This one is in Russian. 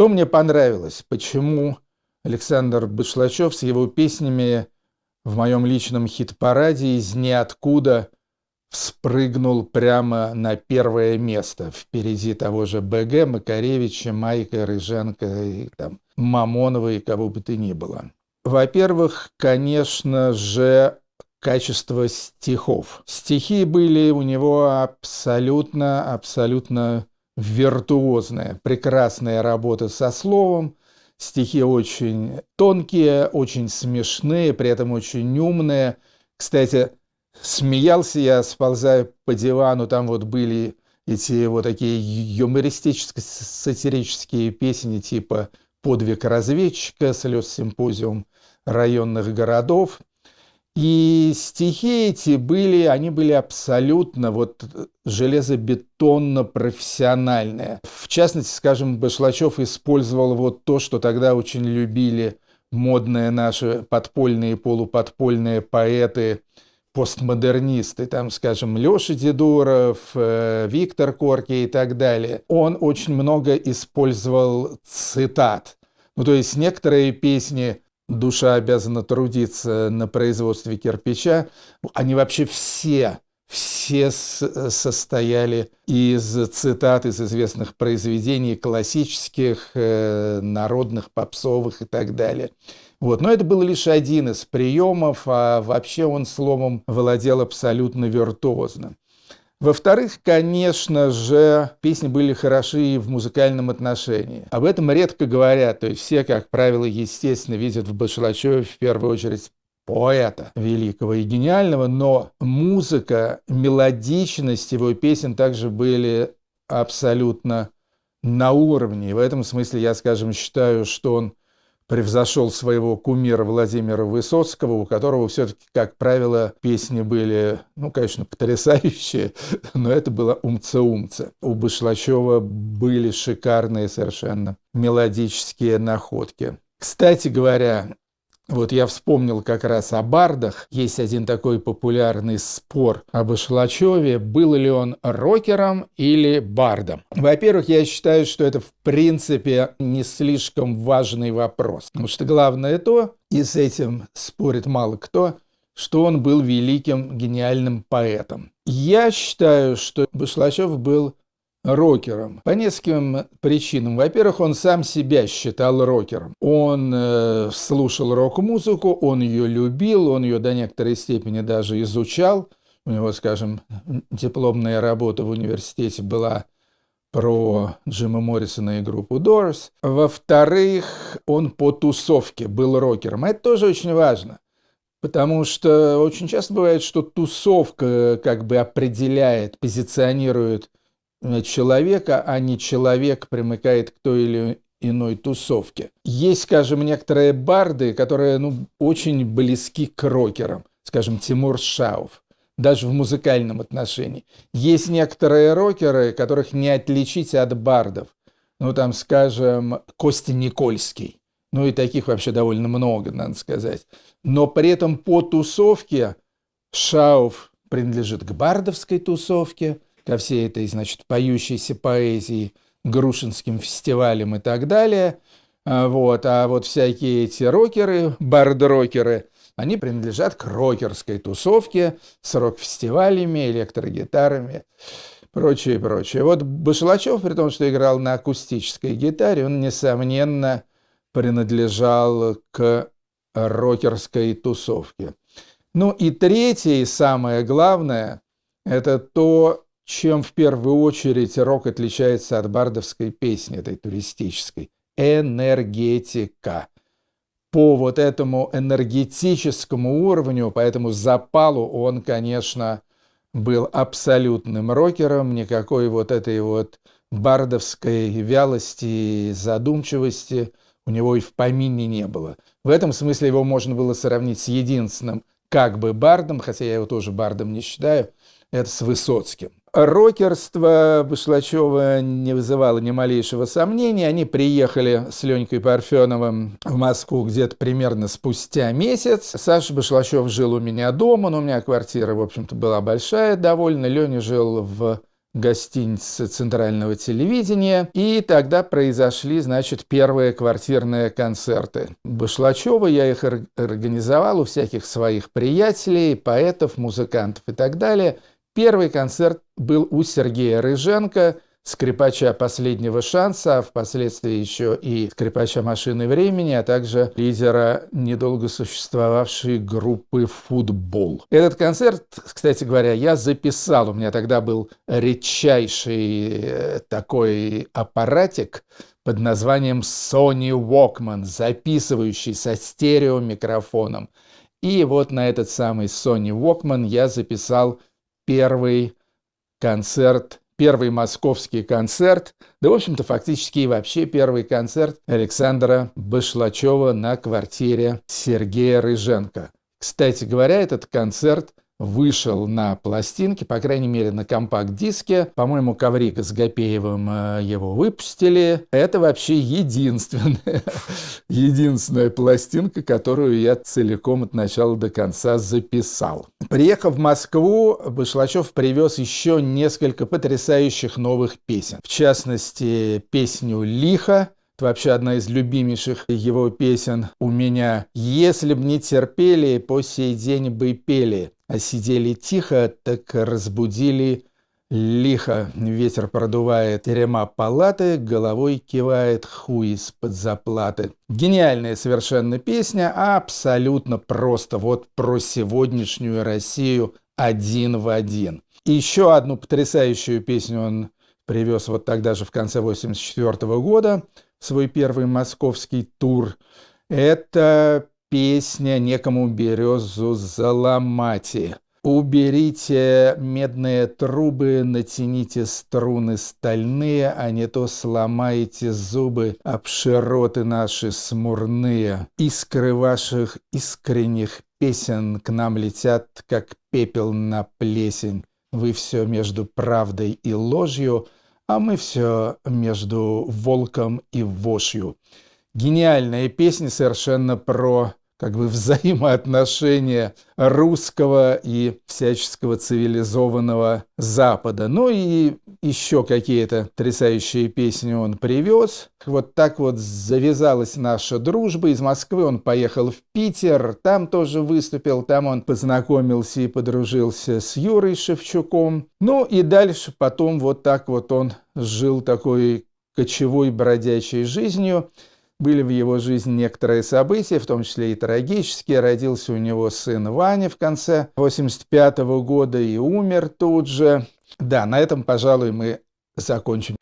Что мне понравилось? Почему Александр Башлачев с его песнями в моем личном хит-параде из ниоткуда вспрыгнул прямо на первое место, впереди того же БГ, Макаревича, Майка, Рыженко, и, там, Мамонова и кого бы то ни было. Во-первых, конечно же, качество стихов. Стихи были у него абсолютно виртуозные. Прекрасная работа со словом. Стихи очень тонкие, очень смешные, при этом очень умные. Кстати, смеялся я, сползая по дивану, там вот были эти вот такие юмористическо-сатирические песни типа «Подвиг разведчика», «Слез симпозиум районных городов». И стихи эти они были абсолютно вот железобетонно-профессиональные. В частности, скажем, Башлачев использовал вот то, что тогда очень любили модные наши подпольные и полуподпольные поэты, постмодернисты, там, скажем, Леша Дедуров, Виктор Корки и так далее. Он очень много использовал цитат. Ну, то есть некоторые песни «Душа обязана трудиться на производстве кирпича», они вообще все состояли из цитат из известных произведений классических, народных, попсовых и так далее. Вот. Но это был лишь один из приемов, а вообще он словом владел абсолютно виртуозно. Во-вторых, конечно же, песни были хороши и в музыкальном отношении. Об этом редко говорят, то есть все, как правило, естественно, видят в Башлачеве в первую очередь поэта великого и гениального, но музыка, мелодичность его песен также были абсолютно на уровне. И в этом смысле я, скажем, считаю, что он превзошел своего кумира Владимира Высоцкого, у которого все-таки, как правило, песни были, ну, конечно, потрясающие, но это было умца-умца. У Башлачева были шикарные совершенно мелодические находки. Кстати говоря, вот я вспомнил как раз о бардах. Есть один такой популярный спор о Башлачеве, был ли он рокером или бардом. Во-первых, я считаю, что это в принципе не слишком важный вопрос. Потому что главное то, и с этим спорит мало кто, что он был великим, гениальным поэтом. Я считаю, что Башлачев был рокером по нескольким причинам. Во-первых, он сам себя считал рокером. Он слушал рок-музыку, он ее любил, он ее до некоторой степени даже изучал. У него, скажем, дипломная работа в университете была про Джима Моррисона и группу Doors. Во-вторых, он по тусовке был рокером. Это тоже очень важно. Потому что очень часто бывает, что тусовка как бы определяет, позиционирует человека, а не человек примыкает к той или иной тусовке. Есть, скажем, некоторые барды, которые очень близки к рокерам, скажем, Тимур Шаов, даже в музыкальном отношении. Есть некоторые рокеры, которых не отличить от бардов. Там, скажем, Костя Никольский. И таких вообще довольно много, надо сказать. Но при этом по тусовке Шаов принадлежит к бардовской тусовке, ко всей этой, значит, поющейся поэзии, Грушинским фестивалям и так далее. Вот. А вот всякие эти рокеры, бард-рокеры, они принадлежат к рокерской тусовке с рок-фестивалями, электрогитарами, прочее, прочее. Вот Башлачев, при том, что играл на акустической гитаре, он, несомненно, принадлежал к рокерской тусовке. И третье, и самое главное, это то, чем в первую очередь рок отличается от бардовской песни, этой туристической. Энергетика. По вот этому энергетическому уровню, по этому запалу он, конечно, был абсолютным рокером. Никакой вот этой вот бардовской вялости и задумчивости у него и в помине не было. В этом смысле его можно было сравнить с единственным как бы бардом, хотя я его тоже бардом не считаю, это с Высоцким. Рокерство Башлачева не вызывало ни малейшего сомнения. Они приехали с Ленькой Парфеновым в Москву где-то примерно спустя месяц. Саша Башлачев жил у меня дома, но у меня квартира, в общем-то, была большая довольно. Леня жил в гостиницы Центрального телевидения, и тогда произошли, значит, первые квартирные концерты Башлачева. Я их организовал у всяких своих приятелей, поэтов, музыкантов и так далее. Первый концерт был у Сергея Рыженко, скрипача «Последнего шанса», а впоследствии еще и скрипача «Машины времени», а также лидера недолго существовавшей группы «Футбол». Этот концерт, кстати говоря, я записал. У меня тогда был редчайший такой аппаратик под названием Sony Walkman, записывающий со стереомикрофоном. И вот на этот самый Sony Walkman я записал первый концерт, первый московский концерт, да, в общем-то, фактически и вообще первый концерт Александра Башлачева на квартире Сергея Рыженко. Кстати говоря, этот концерт вышел на пластинке, по крайней мере, на компакт-диске. По-моему, Коврика с Гапеевым его выпустили. Это вообще единственная пластинка, которую я целиком от начала до конца записал. Приехав в Москву, Башлачев привез еще несколько потрясающих новых песен. В частности, песню «Лихо». Это вообще одна из любимейших его песен у меня. «Если б не терпели, по сей день бы пели, а сидели тихо, так разбудили лихо. Ветер продувает терема палаты, головой кивает хуй из-под заплаты». Гениальная совершенно песня, абсолютно просто вот про сегодняшнюю Россию один в один. И еще одну потрясающую песню он привез вот тогда же в конце 1984 года, свой первый московский тур. Это песня «Некому березу заломати». «Уберите медные трубы, натяните струны стальные, а не то сломаете зубы об широты наши смурные. Искры ваших искренних песен к нам летят, как пепел на плесень. Вы все между правдой и ложью, а мы все между волком и вошью». Гениальная песня совершенно про как бы взаимоотношения русского и всяческого цивилизованного Запада. Ну и еще какие-то потрясающие песни он привез. Вот так вот завязалась наша дружба. Из Москвы он поехал в Питер, там тоже выступил, там он познакомился и подружился с Юрой Шевчуком. Ну и дальше потом вот так вот он жил такой кочевой бродячей жизнью. Были в его жизни некоторые события, в том числе и трагические. Родился у него сын Ваня в конце 1985 года и умер тут же. Да, на этом, пожалуй, мы закончим.